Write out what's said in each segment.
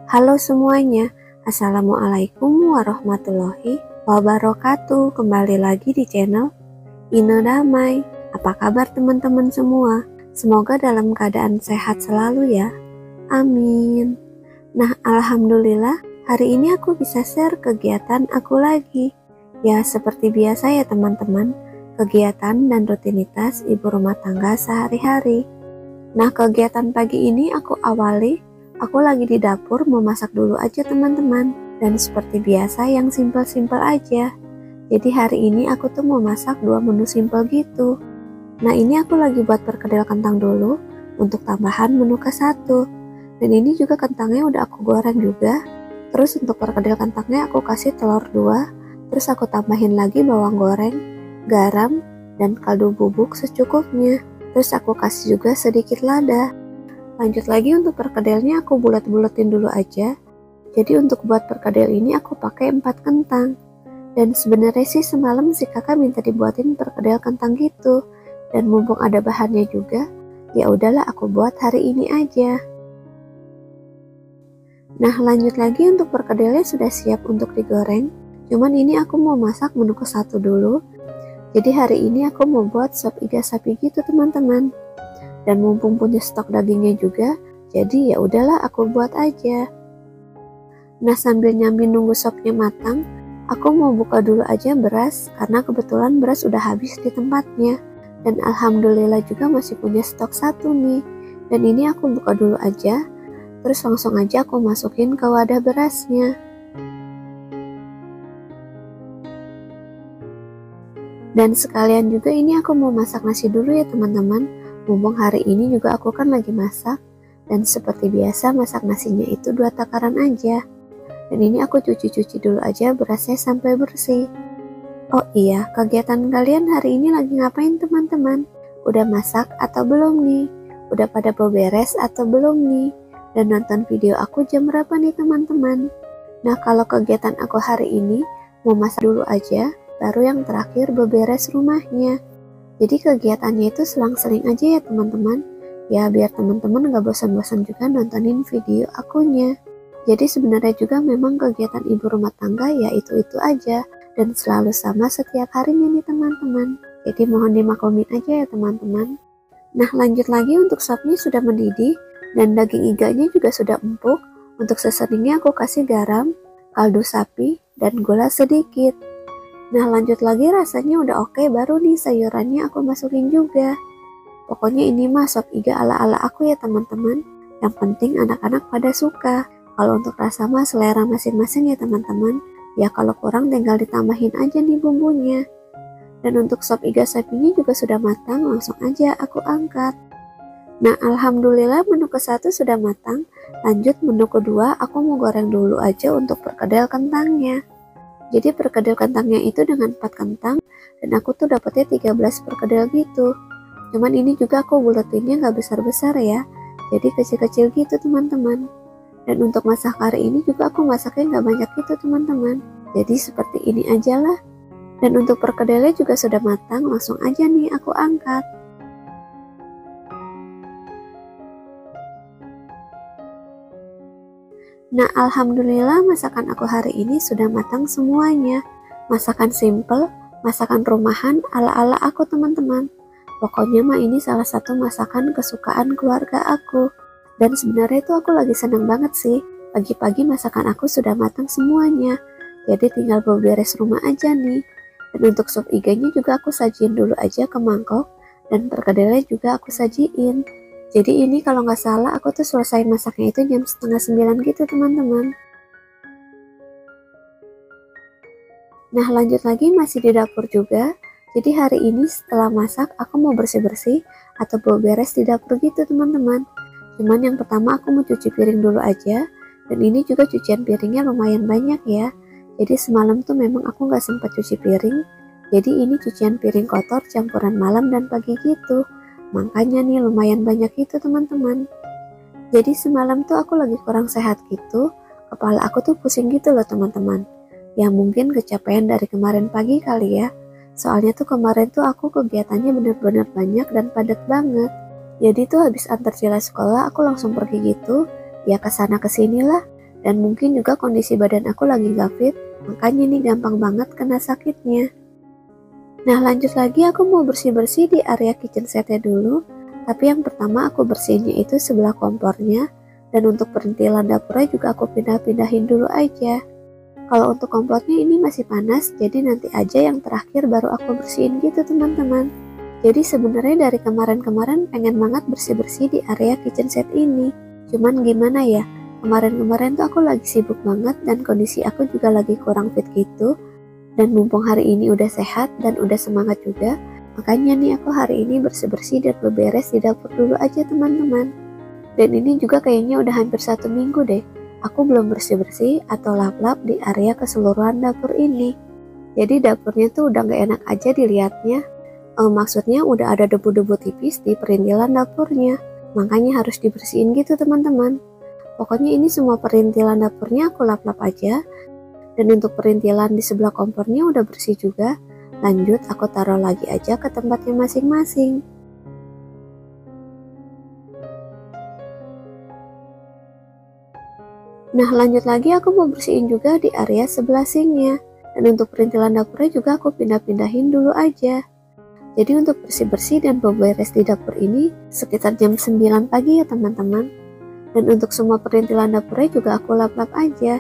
Halo semuanya, Assalamualaikum warahmatullahi wabarakatuh. Kembali lagi di channel Ine Damai. Apa kabar teman-teman semua? Semoga dalam keadaan sehat selalu ya. Amin. Nah, alhamdulillah hari ini aku bisa share kegiatan aku lagi. Ya, seperti biasa ya teman-teman, kegiatan dan rutinitas ibu rumah tangga sehari-hari. Nah, kegiatan pagi ini aku Aku lagi di dapur mau masak dulu aja teman-teman. Dan seperti biasa yang simple-simple aja. Jadi hari ini aku tuh mau masak 2 menu simple gitu. Nah ini aku lagi buat perkedel kentang dulu untuk tambahan menu ke-1. Dan ini juga kentangnya udah aku goreng juga. Terus untuk perkedel kentangnya aku kasih telur 2. Terus aku tambahin lagi bawang goreng, garam, dan kaldu bubuk secukupnya. Terus aku kasih juga sedikit lada. Lanjut lagi untuk perkedelnya aku bulat-bulatin dulu aja. Jadi untuk buat perkedel ini aku pakai 4 kentang. Dan sebenarnya sih semalam si kakak minta dibuatin perkedel kentang gitu. Dan mumpung ada bahannya juga, ya udahlah aku buat hari ini aja. Nah lanjut lagi untuk perkedelnya sudah siap untuk digoreng. Cuman ini aku mau masak menu ke-1 dulu. Jadi hari ini aku mau buat sop iga sapi gitu teman-teman. Dan mumpung punya stok dagingnya juga, jadi ya udahlah aku buat aja. Nah sambil nyambi nunggu sopnya matang, aku mau buka dulu aja beras karena kebetulan beras udah habis di tempatnya. Dan alhamdulillah juga masih punya stok 1 nih. Dan ini aku buka dulu aja, terus langsung aja aku masukin ke wadah berasnya. Dan sekalian juga ini aku mau masak nasi dulu ya teman-teman. Mumpung hari ini juga aku kan lagi masak, dan seperti biasa masak nasinya itu 2 takaran aja. Dan ini aku cuci-cuci dulu aja berasnya sampai bersih. Oh iya, kegiatan kalian hari ini lagi ngapain teman-teman? Udah masak atau belum nih? Udah pada beberes atau belum nih? Dan nonton video aku jam berapa nih teman-teman? Nah kalau kegiatan aku hari ini mau masak dulu aja, baru yang terakhir beberes rumahnya. Jadi kegiatannya itu selang-seling aja ya teman-teman. Ya biar teman-teman gak bosan-bosan juga nontonin video akunya. Jadi sebenarnya juga memang kegiatan ibu rumah tangga ya itu-itu aja. Dan selalu sama setiap harinya nih teman-teman. Jadi mohon dimaklumin aja ya teman-teman. Nah lanjut lagi untuk sopnya sudah mendidih. Dan daging iganya juga sudah empuk. Untuk seasoningnya aku kasih garam, kaldu sapi, dan gula sedikit. Nah lanjut lagi rasanya udah oke, baru nih sayurannya aku masukin juga. Pokoknya ini mah sop iga ala-ala aku ya teman-teman. Yang penting anak-anak pada suka. Kalau untuk rasa mah selera masing-masing ya teman-teman. Ya kalau kurang tinggal ditambahin aja nih bumbunya. Dan untuk sop iga sapinya juga sudah matang, langsung aja aku angkat. Nah alhamdulillah menu ke-1 sudah matang. Lanjut menu kedua aku mau goreng dulu aja untuk perkedel kentangnya. Jadi perkedel kentangnya itu dengan 4 kentang dan aku tuh dapetnya 13 perkedel gitu. Cuman ini juga aku buletinnya gak besar-besar ya, jadi kecil-kecil gitu teman-teman. Dan untuk masak hari ini juga aku masaknya gak banyak gitu teman-teman. Jadi seperti ini aja lah. Dan untuk perkedelnya juga sudah matang, langsung aja nih aku angkat. Nah alhamdulillah masakan aku hari ini sudah matang semuanya. Masakan simple, masakan rumahan ala-ala aku teman-teman. Pokoknya mah ini salah satu masakan kesukaan keluarga aku. Dan sebenarnya itu aku lagi seneng banget sih. Pagi-pagi masakan aku sudah matang semuanya. Jadi tinggal beberes rumah aja nih. Dan untuk sop iganya juga aku sajiin dulu aja ke mangkok. Dan perkedelnya juga aku sajiin. Jadi ini kalau nggak salah aku tuh selesai masaknya itu jam 8:30 gitu teman-teman. Nah lanjut lagi masih di dapur juga. Jadi hari ini setelah masak aku mau bersih-bersih atau beres di dapur gitu teman-teman. Cuman yang pertama aku mau cuci piring dulu aja. Dan ini juga cucian piringnya lumayan banyak ya. Jadi semalam tuh memang aku nggak sempat cuci piring. Jadi ini cucian piring kotor campuran malam dan pagi gitu. Makanya nih lumayan banyak itu teman-teman. Jadi semalam tuh aku lagi kurang sehat gitu. Kepala aku tuh pusing gitu loh teman-teman. Ya mungkin kecapean dari kemarin pagi kali ya. Soalnya tuh kemarin tuh aku kegiatannya bener-bener banyak dan padat banget. Jadi tuh habis antar Cila sekolah aku langsung pergi gitu. Ya kesana kesini lah. Dan mungkin juga kondisi badan aku lagi gak fit, makanya nih gampang banget kena sakitnya. Nah lanjut lagi aku mau bersih-bersih di area kitchen setnya dulu. Tapi yang pertama aku bersihinnya itu sebelah kompornya. Dan untuk perintilan dapurnya juga aku pindah-pindahin dulu aja. Kalau untuk kompornya ini masih panas, jadi nanti aja yang terakhir baru aku bersihin gitu teman-teman. Jadi sebenarnya dari kemarin-kemarin pengen banget bersih-bersih di area kitchen set ini. Cuman gimana ya, kemarin-kemarin tuh aku lagi sibuk banget dan kondisi aku juga lagi kurang fit gitu. Dan mumpung hari ini udah sehat dan udah semangat juga, makanya nih aku hari ini bersih-bersih dan beberes di dapur dulu aja teman-teman. Dan ini juga kayaknya udah hampir 1 minggu deh, aku belum bersih-bersih atau lap-lap di area keseluruhan dapur ini. Jadi dapurnya tuh udah gak enak aja dilihatnya. Maksudnya udah ada debu-debu tipis di perintilan dapurnya, makanya harus dibersihin gitu teman-teman. Pokoknya ini semua perintilan dapurnya aku lap-lap aja. Dan untuk perintilan di sebelah kompornya udah bersih juga. Lanjut aku taruh lagi aja ke tempatnya masing-masing. Nah lanjut lagi aku mau bersihin juga di area sebelah sinknya. Dan untuk perintilan dapurnya juga aku pindah-pindahin dulu aja. Jadi untuk bersih-bersih dan beberes di dapur ini sekitar jam 9 pagi ya teman-teman. Dan untuk semua perintilan dapurnya juga aku lap-lap aja.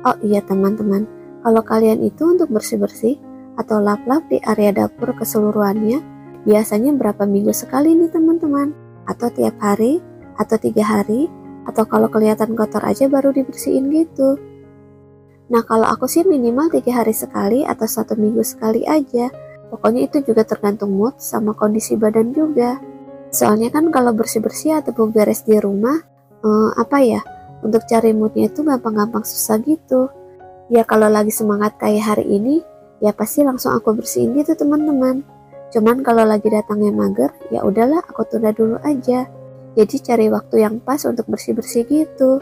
Oh iya teman-teman, kalau kalian itu untuk bersih-bersih atau lap-lap di area dapur keseluruhannya, biasanya berapa minggu sekali nih teman-teman? Atau tiap hari? Atau 3 hari? Atau kalau kelihatan kotor aja baru dibersihin gitu? Nah kalau aku sih minimal 3 hari sekali atau 1 minggu sekali aja. Pokoknya itu juga tergantung mood sama kondisi badan juga. Soalnya kan kalau bersih-bersih atau beberes di rumah, untuk cari moodnya itu gampang-gampang susah gitu. Ya kalau lagi semangat kayak hari ini, ya pasti langsung aku bersihin gitu teman-teman. Cuman kalau lagi datangnya mager, ya udahlah aku tunda dulu aja. Jadi cari waktu yang pas untuk bersih-bersih gitu.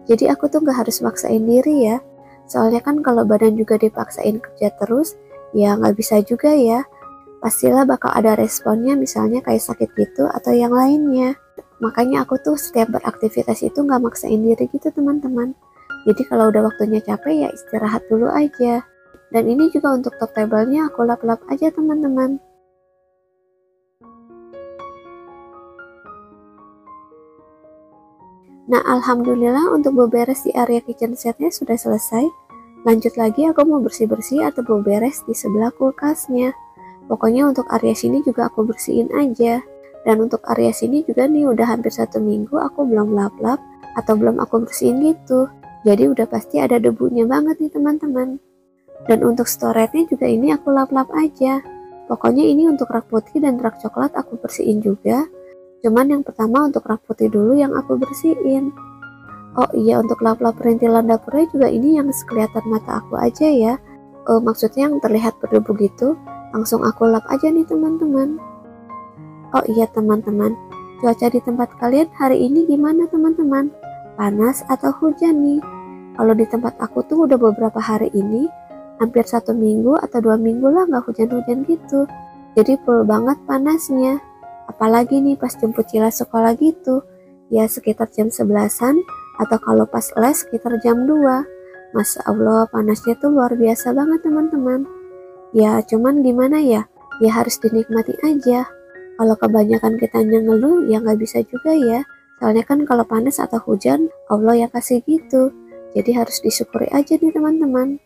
Jadi aku tuh gak harus maksain diri ya. Soalnya kan kalau badan juga dipaksain kerja terus, ya gak bisa juga ya. Pastilah bakal ada responnya misalnya kayak sakit gitu atau yang lainnya. Makanya aku tuh setiap beraktivitas itu gak maksain diri gitu teman-teman. Jadi kalau udah waktunya capek ya istirahat dulu aja. Dan ini juga untuk top table-nya aku lap-lap aja teman-teman. Nah alhamdulillah untuk beberes di area kitchen setnya sudah selesai. Lanjut lagi aku mau bersih-bersih atau beberes di sebelah kulkasnya. Pokoknya untuk area sini juga aku bersihin aja. Dan untuk area sini juga nih udah hampir 1 minggu aku belum lap-lap atau belum aku bersihin gitu. Jadi udah pasti ada debunya banget nih teman-teman. Dan untuk storage-nya juga ini aku lap-lap aja. Pokoknya ini untuk rak putih dan rak coklat aku bersihin juga. Cuman yang pertama untuk rak putih dulu yang aku bersihin. Oh iya untuk lap-lap perintilan dapurnya juga ini yang sekelihatan mata aku aja ya. Maksudnya yang terlihat berdebu gitu. Langsung aku lap aja nih teman-teman. Oh iya teman-teman, cuaca di tempat kalian hari ini gimana teman-teman? Panas atau hujan nih? Kalau di tempat aku tuh udah beberapa hari ini, hampir 1 minggu atau 2 minggu lah nggak hujan-hujan gitu. Jadi full banget panasnya. Apalagi nih pas jemput Cila sekolah gitu, ya sekitar jam 11-an atau kalau pas les sekitar jam 2. Masya Allah panasnya tuh luar biasa banget teman-teman. Ya cuman gimana ya, ya harus dinikmati aja. Kalau kebanyakan kita ngeluh ya nggak bisa juga ya. Soalnya kan kalau panas atau hujan Allah yang kasih gitu. Jadi harus disyukuri aja nih teman-teman.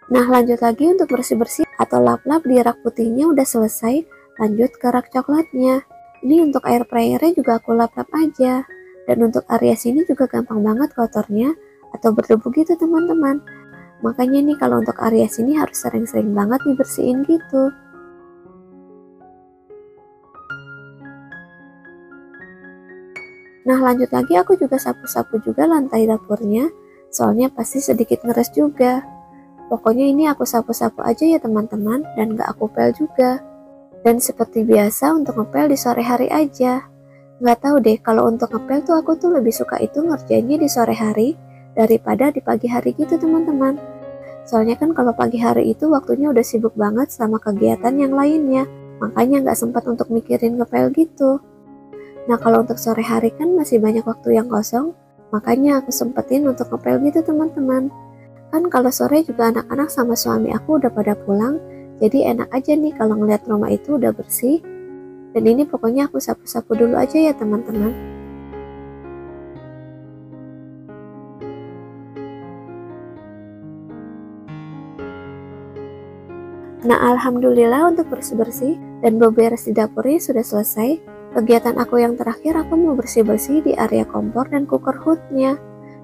Nah lanjut lagi untuk bersih-bersih atau lap-lap di rak putihnya udah selesai. Lanjut ke rak coklatnya. Ini untuk air pryernya juga aku lap-lap aja. Dan untuk area sini juga gampang banget kotornya atau berdebu gitu teman-teman. Makanya nih kalau untuk area sini harus sering-sering banget dibersihin gitu. Nah lanjut lagi aku juga sapu-sapu juga lantai dapurnya, soalnya pasti sedikit ngeres juga. Pokoknya ini aku sapu-sapu aja ya teman-teman, dan gak aku pel juga. Dan seperti biasa untuk ngepel di sore hari aja. Gak tahu deh kalau untuk ngepel tuh aku tuh lebih suka itu ngerjainnya di sore hari daripada di pagi hari gitu teman-teman. Soalnya kan kalau pagi hari itu waktunya udah sibuk banget sama kegiatan yang lainnya, makanya gak sempat untuk mikirin ngepel gitu. Nah kalau untuk sore hari kan masih banyak waktu yang kosong, Makanya aku sempetin untuk ngepel gitu teman-teman. Kan kalau sore juga anak-anak sama suami aku udah pada pulang, jadi enak aja nih kalau ngeliat rumah itu udah bersih. Dan ini pokoknya aku sapu-sapu dulu aja ya teman-teman. Nah, alhamdulillah untuk bersih-bersih dan beberes di dapurnya sudah selesai. Kegiatan aku yang terakhir, aku mau bersih-bersih di area kompor dan cooker hoodnya.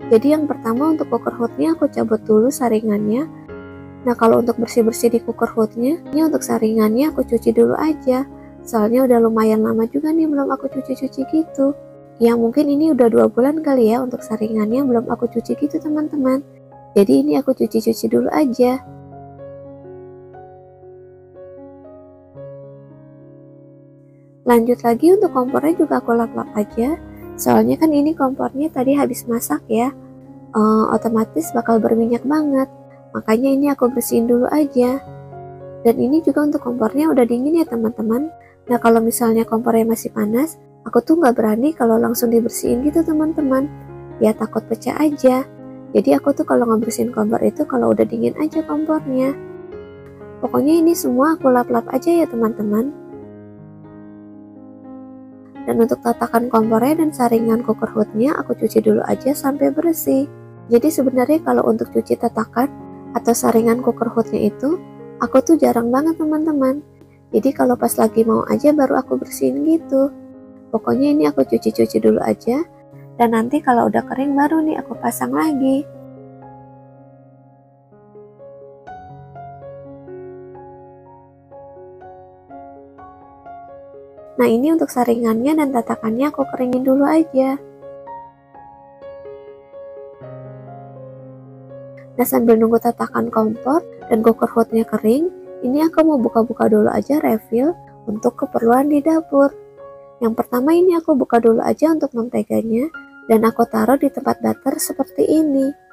Jadi yang pertama untuk cooker hoodnya aku cabut dulu saringannya. Nah, kalau untuk bersih-bersih di cooker hoodnya, ini untuk saringannya aku cuci dulu aja. Soalnya udah lumayan lama juga nih belum aku cuci-cuci gitu. Ya mungkin ini udah 2 bulan kali ya untuk saringannya belum aku cuci gitu teman-teman. Jadi ini aku cuci-cuci dulu aja. Lanjut lagi untuk kompornya juga aku lap-lap aja. Soalnya kan ini kompornya tadi habis masak ya. Otomatis bakal berminyak banget. Makanya ini aku bersihin dulu aja. Dan ini juga untuk kompornya udah dingin ya teman-teman. Nah kalau misalnya kompornya masih panas, aku tuh nggak berani kalau langsung dibersihin gitu teman-teman. Ya takut pecah aja. Jadi aku tuh kalau ngebersihin kompor itu kalau udah dingin aja kompornya. Pokoknya ini semua aku lap-lap aja ya teman-teman. Dan untuk tatakan kompornya dan saringan cooker hoodnya aku cuci dulu aja sampai bersih. Jadi sebenarnya kalau untuk cuci tatakan atau saringan cooker hoodnya itu, aku tuh jarang banget teman-teman. Jadi kalau pas lagi mau aja baru aku bersihin gitu. Pokoknya ini aku cuci-cuci dulu aja. Dan nanti kalau udah kering baru nih aku pasang lagi. Nah ini untuk saringannya dan tatakannya aku keringin dulu aja. Nah sambil nunggu tatakan kompor dan cooker hoodnya kering, ini aku mau buka-buka dulu aja refill untuk keperluan di dapur. Yang pertama ini aku buka dulu aja untuk menteganya dan aku taruh di tempat butter seperti ini.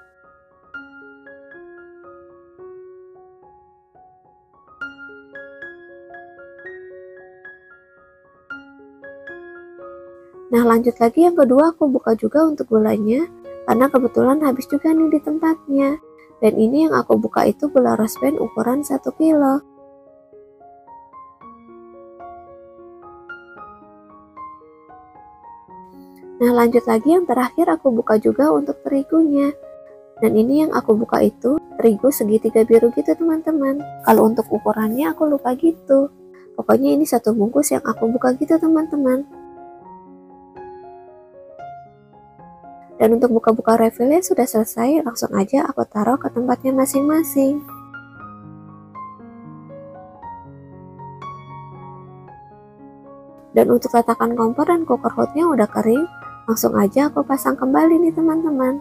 Nah lanjut lagi yang kedua aku buka juga untuk gulanya karena kebetulan habis juga nih di tempatnya. Dan ini yang aku buka itu gula rose band ukuran 1 kilo. Nah lanjut lagi yang terakhir aku buka juga untuk terigunya. Dan ini yang aku buka itu terigu segitiga biru gitu teman-teman. Kalau untuk ukurannya aku lupa gitu. Pokoknya ini 1 bungkus yang aku buka gitu teman-teman. Dan untuk buka-buka refillnya sudah selesai, langsung aja aku taruh ke tempatnya masing-masing. Dan untuk tatakan kompor dan cooker hoodnya udah kering, langsung aja aku pasang kembali nih teman-teman.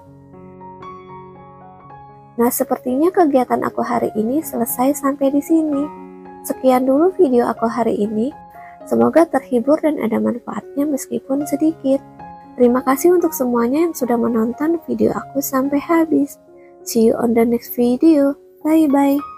Nah sepertinya kegiatan aku hari ini selesai sampai di sini. Sekian dulu video aku hari ini. Semoga terhibur dan ada manfaatnya meskipun sedikit. Terima kasih untuk semuanya yang sudah menonton video aku sampai habis. See you on the next video. Bye bye.